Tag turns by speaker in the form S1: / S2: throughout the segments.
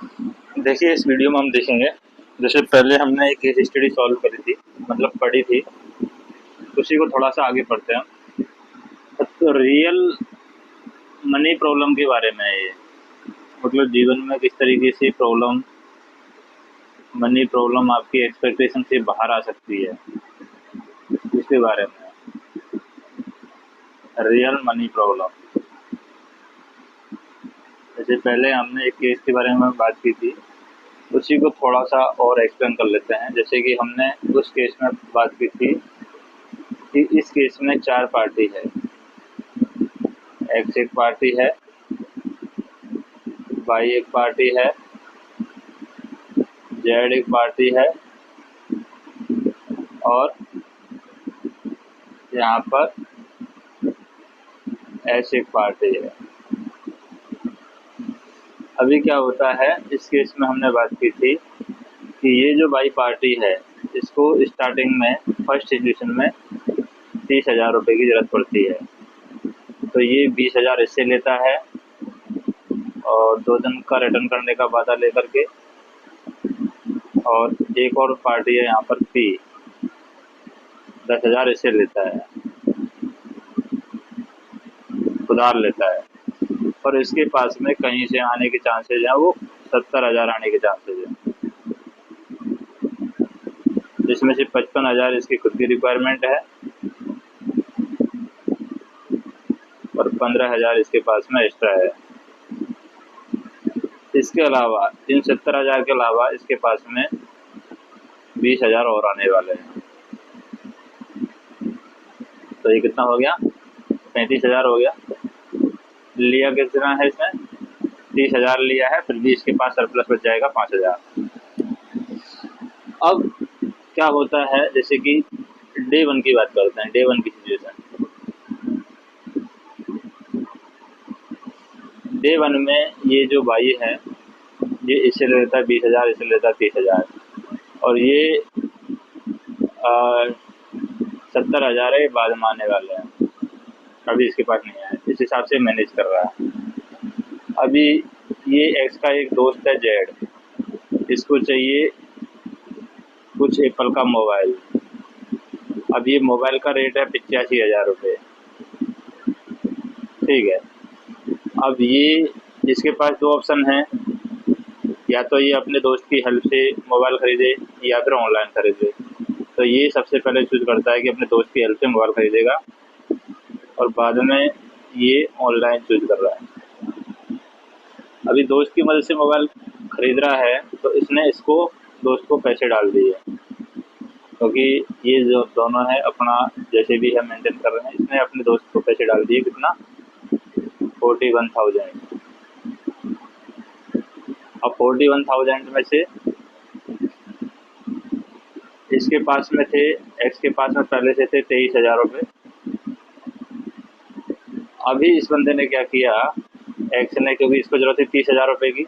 S1: देखिए, इस वीडियो में हम देखेंगे, जैसे पहले हमने एक केस स्टडी सॉल्व करी थी, मतलब पढ़ी थी, उसी को थोड़ा सा आगे पढ़ते हैं। तो रियल मनी प्रॉब्लम के बारे में है ये, मतलब जीवन में किस तरीके से मनी प्रॉब्लम आपकी एक्सपेक्टेशन से बाहर आ सकती है, इसके बारे में रियल मनी प्रॉब्लम। जैसे पहले हमने एक केस के बारे में बात की थी, उसी को थोड़ा सा और एक्सप्लेन कर लेते हैं। जैसे कि हमने उस केस में बात की थी कि इस केस में 4 पार्टी है, एक्स एक पार्टी है, वाई एक पार्टी है, जेड एक पार्टी है और यहाँ पर एस एक पार्टी है। अभी क्या होता है, इस केस में हमने बात की थी कि ये जो वाई पार्टी है, इसको स्टार्टिंग में फर्स्ट सिचुएशन में 30,000 रुपये की ज़रूरत पड़ती है। तो ये 20,000 इससे लेता है और 2 दिन का रिटर्न करने का वादा लेकर के, और एक और पार्टी है यहाँ पर पी, 10,000 इससे लेता है, उधार लेता है, और इसके पास में कहीं से आने के चांसेज हैं वो 70,000 आने के चांसेज हैं, जिसमें से 55,000 इसकी खुद की रिक्वायरमेंट है और 15,000 इसके पास में एक्स्ट्रा है। इसके अलावा इन 70,000 के अलावा इसके पास में 20,000 और आने वाले हैं। तो ये कितना हो गया, 35,000 हो गया। लिया कितना है इसमें, 30,000 लिया है, फिर भी इसके पास सरप्लस बच जाएगा 5,000। अब क्या होता है, जैसे कि डे 1 की बात करते हैं, डे 1 की सिचुएशन। डे 1 में ये जो भाई है, ये इससे लेता है 20,000, इससे लेता है 30,000, और ये 70,000 है, बाद में आने वाले हैं, अभी इसके पास नहीं है, इस हिसाब से मैनेज कर रहा है। अभी ये एक्स का एक दोस्त है जेड, इसको चाहिए कुछ एप्पल का मोबाइल। अब ये मोबाइल का रेट है 85,000 रुपये, ठीक है। अब ये इसके पास 2 ऑप्शन हैं, या तो ये अपने दोस्त की हेल्प से मोबाइल खरीदे या फिर ऑनलाइन खरीदे। तो ये सबसे पहले चूज करता है कि अपने दोस्त की हेल्प से मोबाइल खरीदेगा, और बाद में ये ऑनलाइन चूज कर रहा है। अभी दोस्त की मदद से मोबाइल खरीद रहा है, तो इसने इसको दोस्त को पैसे डाल दिए, क्योंकि ये जो दोनों है अपना जैसे भी है मेंटेन कर रहे हैं, इसने अपने दोस्त को पैसे डाल दिए, कितना, 41,000। अब 41,000 में से इसके पास में थे, एक्स के पास में पहले से थे 23,000 रुपये। अभी इस बंदे ने क्या किया, एक्स ने, क्योंकि इसको जरूरत थी 30,000 रुपये की,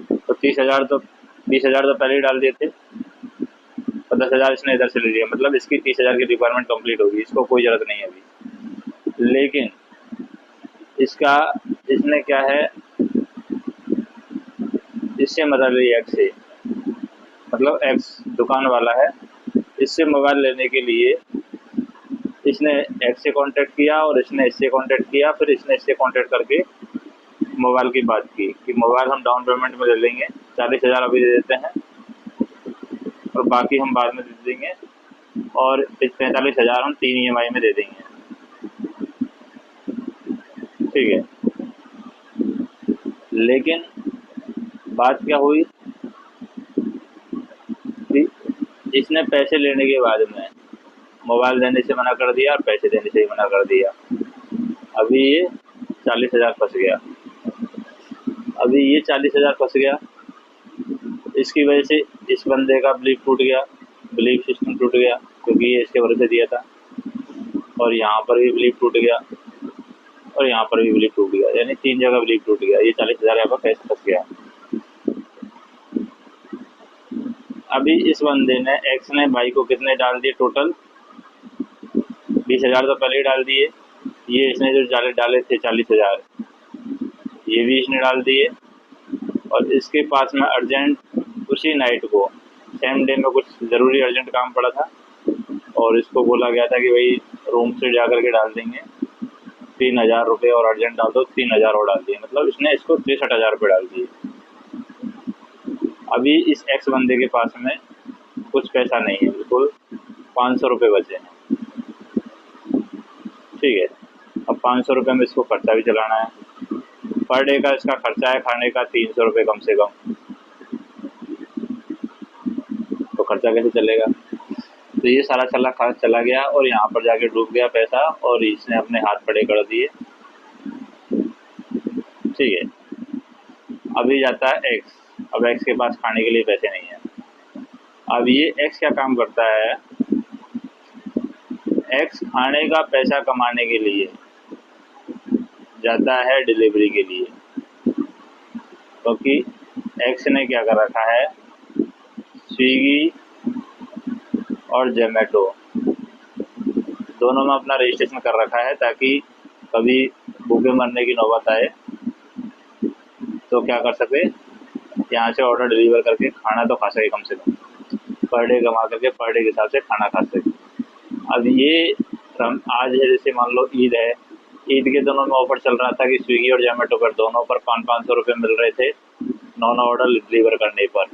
S1: तो 20,000 तो पहले ही डाल दिए थे, और 10,000 इसने इधर से ले लिया, मतलब इसकी 30,000 की रिक्वायरमेंट कंप्लीट होगी, इसको कोई ज़रूरत नहीं है अभी। लेकिन इसने क्या है, इससे मदद ली एक्स से, मतलब एक्स दुकान वाला है, इससे मोबाइल लेने के लिए इसने एक्स से कांटेक्ट किया और इसने इससे कांटेक्ट किया, फिर इसने इससे कांटेक्ट करके मोबाइल की बात की कि मोबाइल हम डाउन पेमेंट में ले लेंगे, 40,000 अभी दे देते हैं और बाकी हम बाद में दे देंगे, और 45,000 हम 3 EMI में दे देंगे, ठीक है। लेकिन बात क्या हुई कि इसने पैसे लेने के बाद में मोबाइल देने से मना कर दिया और पैसे देने से ही मना कर दिया। अभी ये 40,000 फंस गया। अभी ये 40,000 फंस गया, इसकी वजह से इस बंदे का बिलीफ टूट गया, बिलीफ सिस्टम टूट गया, क्योंकि ये इसके भरोसे दिया था, और यहाँ पर भी बिलीफ टूट गया और यहाँ पर भी बिलीफ टूट गया, यानी 3 जगह बिलीफ टूट गया। ये 40,000 यहाँ पर कैसे फंस गया। अभी इस बंदे ने, एक्स ने भाई को कितने डाल दिए टोटल, 20,000 तो पहले ही डाल दिए। ये इसने जो डाले थे 40,000, ये भी इसने डाल दिए, और इसके पास में अर्जेंट उसी नाइट को सेम डे में कुछ ज़रूरी अर्जेंट काम पड़ा था और इसको बोला गया था कि भाई रूम से जा कर के डाल देंगे 3,000 रुपये और अर्जेंट डाल दो 3,000 और डाल दिए, मतलब इसने इसको 63,000 रुपये डाल दिए। अभी इस एक्स बंदे के पास में कुछ पैसा नहीं है, बिल्कुल 500 रुपये बचे हैं। ठीक है, अब 500 रुपये में इसको खर्चा भी चलाना है। पर डे का इसका खर्चा है खाने का 300 रुपये कम से कम, तो खर्चा कैसे चलेगा? तो ये सारा चला गया और यहाँ पर जाके डूब गया पैसा और इसने अपने हाथ खड़े कर दिए। ठीक है, अभी जाता है एक्स। अब एक्स के पास खाने के लिए पैसे नहीं है। अब ये एक्स क्या काम करता है, एक्स खाने का पैसा कमाने के लिए जाता है डिलीवरी के लिए, क्योंकि एक्स ने क्या कर रखा है, स्विगी और जोमेटो दोनों में अपना रजिस्ट्रेशन कर रखा है ताकि कभी भूखे मरने की नौबत आए तो क्या कर सके, यहाँ से ऑर्डर डिलीवर करके खाना तो खा सके, कम से कम पर डे कमा करके पर डे के हिसाब से खाना खा सके। अब ये आज है, जैसे मान लो ईद है, ईद के दोनों में ऑफर चल रहा था कि स्विगी और जोमेटो पर दोनों पर 500 रुपये मिल रहे थे 9 ऑर्डर डिलीवर करने पर।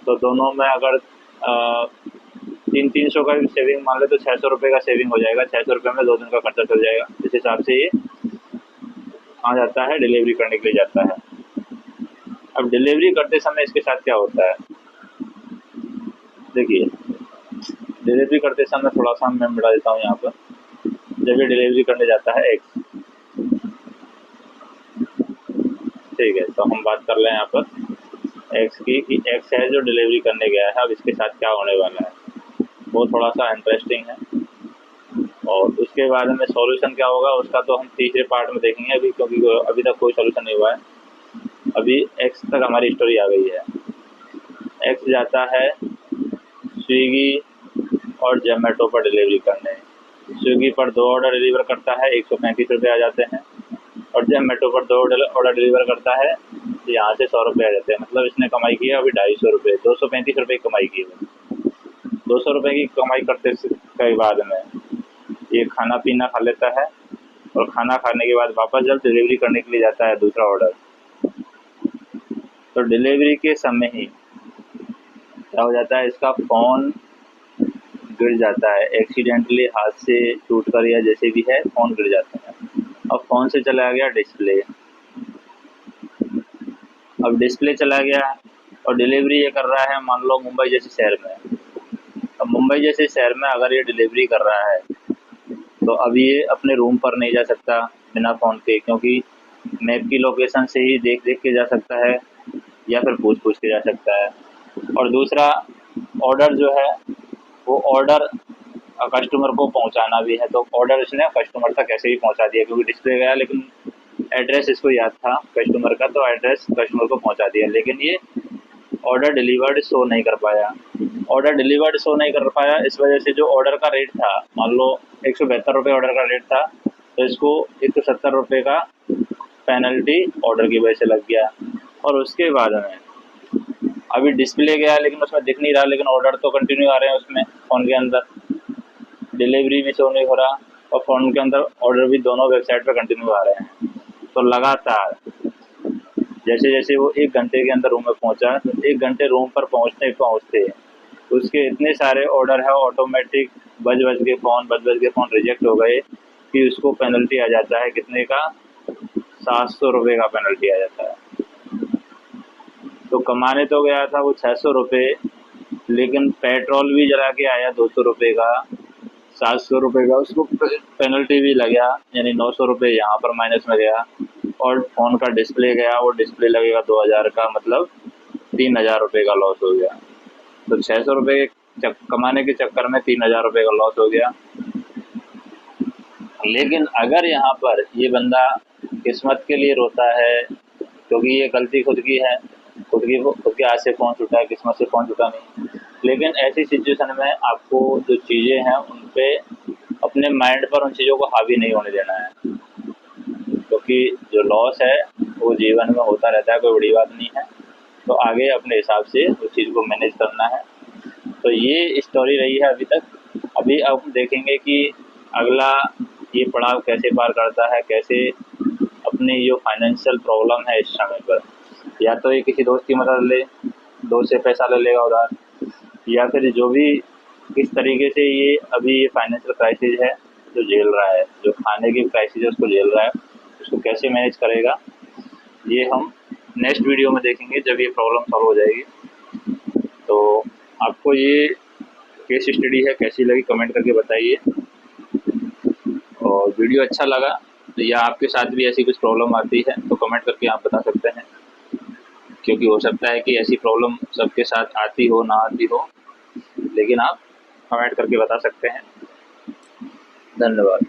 S1: तो दोनों में अगर 300 का भी सेविंग मान ले तो 600 रुपये का सेविंग हो जाएगा। 600 रुपये में 2 दिन का खर्चा चल जाएगा। इस हिसाब से ये कहाँ जाता है, डिलीवरी करने के लिए जाता है। अब डिलीवरी करते समय इसके साथ क्या होता है, देखिए डिलीवरी करते समय थोड़ा सा मैं मिटा देता हूँ यहाँ पर। जब ये डिलीवरी करने जाता है एक्स, ठीक है, तो हम बात कर रहे हैं यहाँ पर एक्स की कि एक्स है जो डिलीवरी करने गया है। अब इसके साथ क्या होने वाला है वो थोड़ा सा इंटरेस्टिंग है, और उसके बाद में सॉल्यूशन क्या होगा उसका तो हम तीसरे पार्ट में देखेंगे अभी, क्योंकि अभी तक कोई सॉल्यूशन नहीं हुआ है। अभी एक्स तक हमारी स्टोरी आ गई है। एक्स जाता है स्विगी और जोमेटो पर डिलीवरी करने। स्विगी पर 2 ऑर्डर डिलीवर करता है, 135 रुपये आ जाते हैं, और जोमेटो पर 2 ऑर्डर डिलीवर करता है, यहाँ से 100 रुपये आ जाते हैं। मतलब इसने कमाई की है अभी 250 रुपये, 235 रुपये की कमाई की है। 200 रुपये की कमाई करते के बाद में ये खाना पीना खा लेता है, और खाना खाने के बाद वापस जब डिलीवरी करने के लिए जाता है दूसरा ऑर्डर, तो डिलीवरी के समय ही क्या हो जाता है, इसका फ़ोन गिर जाता है एक्सीडेंटली, हाथ से टूट कर या जैसे भी है फ़ोन गिर जाता है। अब फ़ोन से चला गया डिस्प्ले, अब डिस्प्ले चला गया और डिलीवरी ये कर रहा है मान लो मुंबई जैसे शहर में। अब मुंबई जैसे शहर में अगर ये डिलीवरी कर रहा है तो अब ये अपने रूम पर नहीं जा सकता बिना फ़ोन के, क्योंकि मैप की लोकेशन से ही देख देख के जा सकता है या फिर पूछ पूछ के जा सकता है। और दूसरा ऑर्डर जो है वो ऑर्डर कस्टमर को पहुंचाना भी है, तो ऑर्डर इसने कस्टमर तक कैसे ही पहुंचा दिया, क्योंकि डिस्प्ले गया लेकिन एड्रेस इसको याद था कस्टमर का, तो एड्रेस कस्टमर को पहुंचा दिया। लेकिन ये ऑर्डर डिलीवर्ड शो नहीं कर पाया। ऑर्डर डिलीवर्ड शो नहीं कर पाया इस वजह से जो ऑर्डर का रेट था, मान लो 172 रुपये ऑर्डर का रेट था, तो इसको 170 रुपये का पेनल्टी ऑर्डर की वजह से लग गया। और उसके बाद में अभी डिस्प्ले गया लेकिन उसमें दिख नहीं रहा, लेकिन ऑर्डर तो कंटिन्यू आ रहे हैं उसमें फ़ोन के अंदर, डिलीवरी भी शो नहीं हो रहा और फ़ोन के अंदर ऑर्डर भी दोनों वेबसाइट पर कंटिन्यू आ रहे हैं। तो लगातार जैसे जैसे वो 1 घंटे के अंदर रूम में पहुंचा, तो 1 घंटे रूम पर पहुंचते पहुंचते उसके इतने सारे ऑर्डर है ऑटोमेटिक बज के फ़ोन रिजेक्ट हो गए कि उसको पेनल्टी आ जाता है कितने का, 700 रुपये का पेनल्टी आ जाता है। तो कमाने तो गया था वो 600 रुपये, लेकिन पेट्रोल भी जला के आया 200 रुपये का, 700 रुपये का उसको पेनल्टी भी लगा, यानी 900 रुपये यहाँ पर माइनस में गया। और फ़ोन का डिस्प्ले गया, वो डिस्प्ले लगेगा 2000 का, मतलब 3000 रुपये का लॉस हो गया। तो 600 रुपये कमाने के चक्कर में 3000 रुपये का लॉस हो गया। लेकिन अगर यहाँ पर ये बंदा किस्मत के लिए रोता है, क्योंकि ये गलती खुद की है, खुद के हाथ से फ़ोन छूटा है, किस्मत से फ़ोन छूटा नहीं। लेकिन ऐसी सिचुएशन में आपको जो चीज़ें हैं उन पे अपने माइंड पर उन चीज़ों को हावी नहीं होने देना है, क्योंकि जो लॉस है वो जीवन में होता रहता है, कोई बड़ी बात नहीं है। तो आगे अपने हिसाब से उस चीज़ को मैनेज करना है। तो ये स्टोरी रही है अभी तक। अभी अब देखेंगे कि अगला ये पड़ाव कैसे पार करता है, कैसे अपनी जो फाइनेंशियल प्रॉब्लम है इस समय पर, या तो ये किसी दोस्त की मदद ले, दोस्त से पैसा ले लेगा उधार, या फिर जो भी किस तरीके से ये अभी ये फाइनेंशियल क्राइसिस है जो झेल रहा है, जो खाने की क्राइसिस है उसको झेल रहा है, उसको कैसे मैनेज करेगा, ये हम नेक्स्ट वीडियो में देखेंगे जब ये प्रॉब्लम सॉल्व हो जाएगी। तो आपको ये केस स्टडी है कैसी लगी कमेंट करके बताइए, और वीडियो अच्छा लगा या आपके साथ भी ऐसी कुछ प्रॉब्लम आती है तो कमेंट करके आप बता सकते हैं, क्योंकि हो सकता है कि ऐसी प्रॉब्लम सबके साथ आती हो ना आती हो, लेकिन आप कमेंट करके बता सकते हैं। धन्यवाद।